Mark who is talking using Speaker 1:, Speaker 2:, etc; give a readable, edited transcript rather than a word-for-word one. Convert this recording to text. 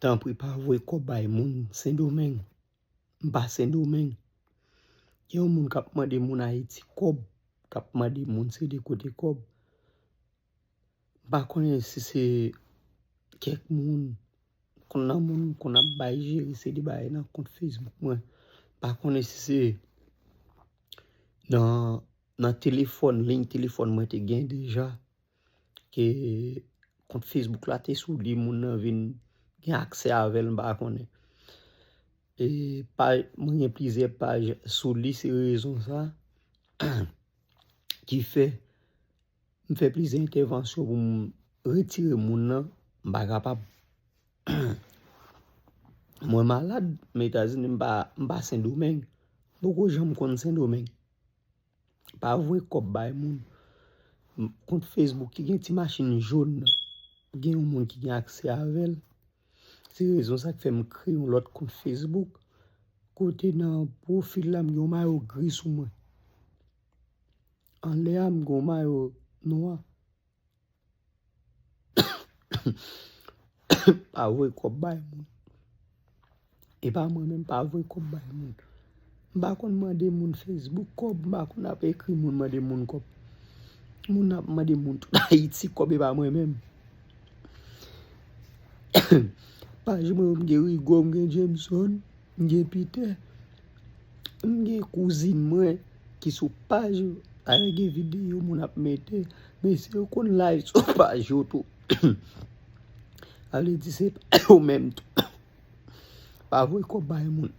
Speaker 1: tant pris pas voyer ko bay moun Saint-Domingue. M'pas Saint-Domingue. Il y a un moun k'ap mande moun Haïti kob, k'ap mande moun c'est de côté kob. Pas connait si c'est quelques moun qu'on a moun qu'on a bay gérer c'est des bay dans compte Facebook moi. Pas connait si c'est dans téléphone, ligne téléphone moi te gain déjà que compte Facebook là t'es sous li moun nan vinn gen accès avec m'pas connait. Et pas moi plusieurs pages sous lui c'est raison ça qui fait me fait plusieurs interventions pour me retirer moun nan m'pas capable moi malade mais États-Unis m'pas Saint-Domingue beaucoup gens me connaissent Saint-Domingue pas vrai kob bay moun compte Facebook qui gen ti machine jaune gen un moun qui gen accès avec c'est raison ça qui fait me créer un autre compte Facebook côté dans profil là m'gon maillot gris sous moi en l'air m'gon maillot noir pas vrai kob bay moun et pas moi même pas vrai kob bay moun m'pa kon demander moun Facebook kob m'pa kon ap écrit moun demander moun kob moun ap demander moun tout Haïti kob et pas moi même page moi m'gen Rigo m'gen Jameson m'gen Peter m'gen cousine moi qui sous page avec des vidéos moun ap mette mais c'est kon live sur page tout allez dire c'est au même tout pas vrai kob bay moun